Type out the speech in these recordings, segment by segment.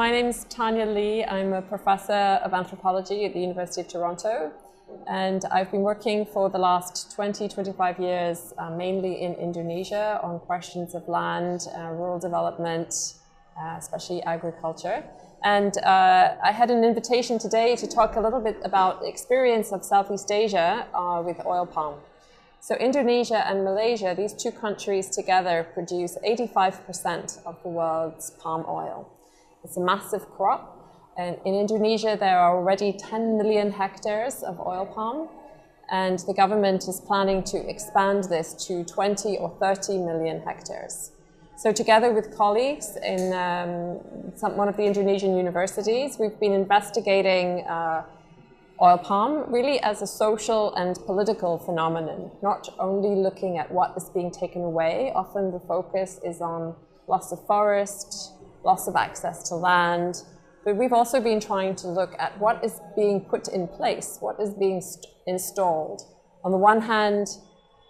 my name is Tania Li. I'm a professor of anthropology at the University of Toronto, and I've been working for the last 25 years, mainly in Indonesia, on questions of land, rural development, especially agriculture. And I had an invitation today to talk a little bit about the experience of Southeast Asia with oil palm. So Indonesia and Malaysia, these two countries together produce 85% of the world's palm oil. It's a massive crop. And in Indonesia, there are already 10 million hectares of oil palm. And the government is planning to expand this to 20 or 30 million hectares. So together with colleagues in one of the Indonesian universities, we've been investigating oil palm really as a social and political phenomenon, not only looking at what is being taken away. Often the focus is on loss of forest, loss of access to land, but we've also been trying to look at what is being put in place, what is being installed. On the one hand,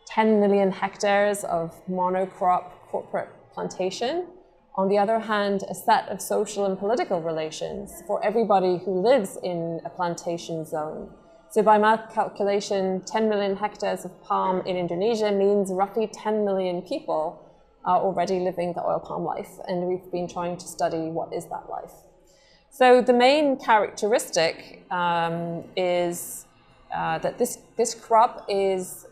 10 million hectares of monocrop corporate plantation. On the other hand, a set of social and political relations for everybody who lives in a plantation zone. So by my calculation, 10 million hectares of palm in Indonesia means roughly 10 million people are already living the oil palm life, and we've been trying to study what is that life. So the main characteristic is that this crop is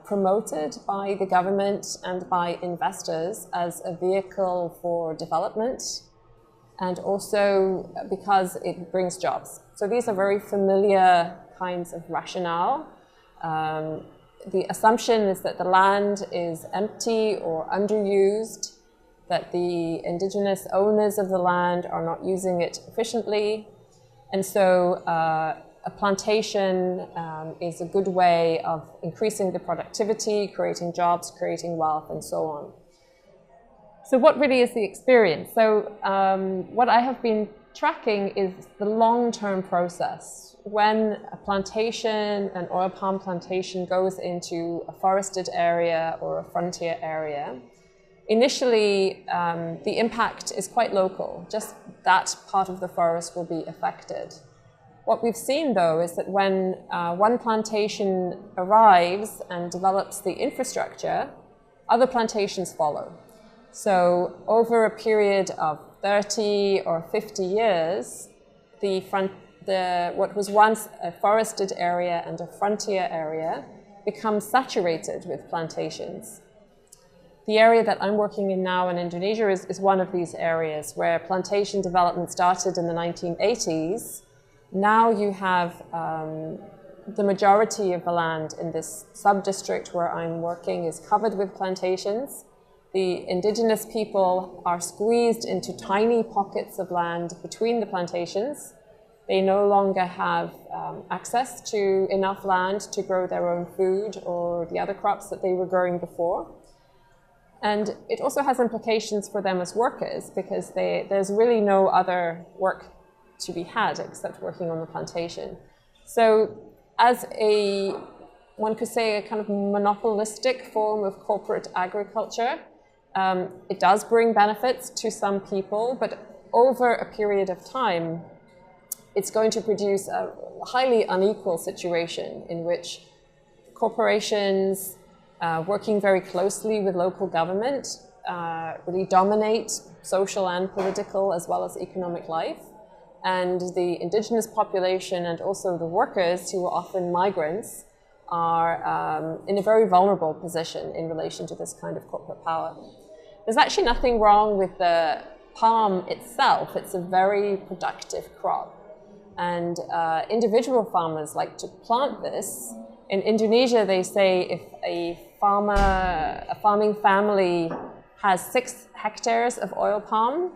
promoted by the government and by investors as a vehicle for development, and also because it brings jobs. So these are very familiar kinds of rationale. The assumption is that the land is empty or underused, that the indigenous owners of the land are not using it efficiently, and so a plantation is a good way of increasing the productivity, creating jobs, creating wealth, and so on. So what really is the experience? So what I have been tracking is the long-term process. When a plantation, an oil palm plantation, goes into a forested area or a frontier area, initially the impact is quite local. Just that part of the forest will be affected. What we've seen, though, is that when one plantation arrives and develops the infrastructure, other plantations follow. So over a period of 30 or 50 years, what was once a forested area and a frontier area becomes saturated with plantations. The area that I'm working in now in Indonesia is one of these areas where plantation development started in the 1980s. Now you have the majority of the land in this sub-district where I'm working is covered with plantations. The indigenous people are squeezed into tiny pockets of land between the plantations. They no longer have access to enough land to grow their own food or the other crops that they were growing before. And it also has implications for them as workers, because there's really no other work to be had except working on the plantation. So as one could say, a kind of monopolistic form of corporate agriculture, it does bring benefits to some people, but over a period of time, it's going to produce a highly unequal situation in which corporations working very closely with local government really dominate social and political as well as economic life. And the indigenous population and also the workers, who are often migrants, are in a very vulnerable position in relation to this kind of corporate power. There's actually nothing wrong with the palm itself. It's a very productive crop. And individual farmers like to plant this. In Indonesia, they say if a farming family has 6 hectares of oil palm,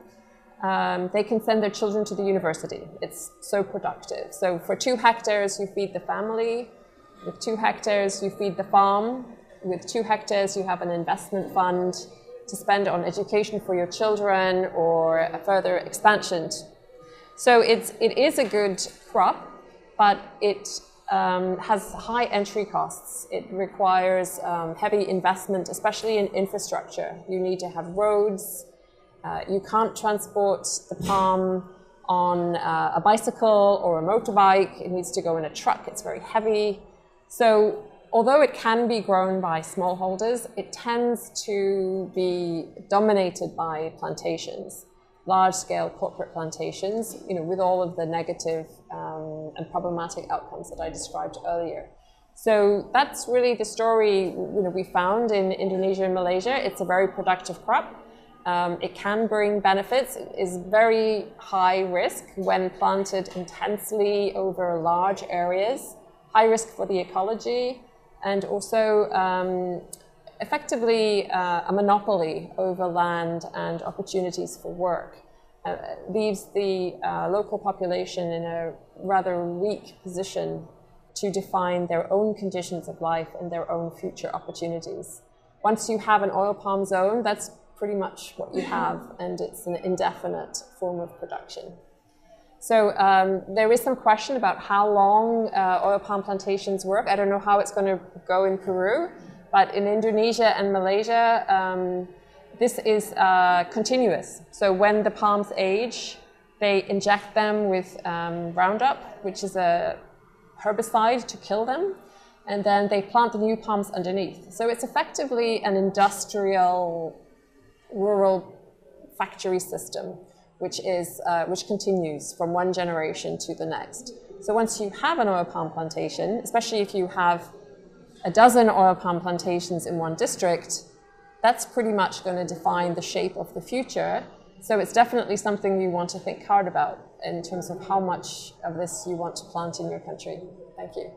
they can send their children to the university. It's so productive. So for 2 hectares, you feed the family. With 2 hectares, you feed the farm. With 2 hectares, you have an investment fund to spend on education for your children or a further expansion. So it is a good crop, but it has high entry costs. It requires heavy investment, especially in infrastructure. You need to have roads, You can't transport the palm on a bicycle or a motorbike. It needs to go in a truck. It's very heavy. So although it can be grown by smallholders, it tends to be dominated by plantations, large-scale corporate plantations, with all of the negative and problematic outcomes that I described earlier. So that's really the story we found in Indonesia and Malaysia. It's a very productive crop. It can bring benefits. It is very high risk when planted intensely over large areas, high risk for the ecology, and also effectively a monopoly over land and opportunities for work. Leaves the local population in a rather weak position to define their own conditions of life and their own future opportunities. Once you have an oil palm zone, that's pretty much what you have, and it's an indefinite form of production. So there is some question about how long oil palm plantations work. I don't know how it's going to go in Peru, but in Indonesia and Malaysia, this is continuous. So when the palms age, they inject them with Roundup, which is a herbicide to kill them, and then they plant the new palms underneath. So it's effectively an industrial rural factory system, which continues from one generation to the next. So once you have an oil palm plantation, especially if you have a dozen oil palm plantations in one district, that's pretty much going to define the shape of the future. So it's definitely something you want to think hard about in terms of how much of this you want to plant in your country. Thank you.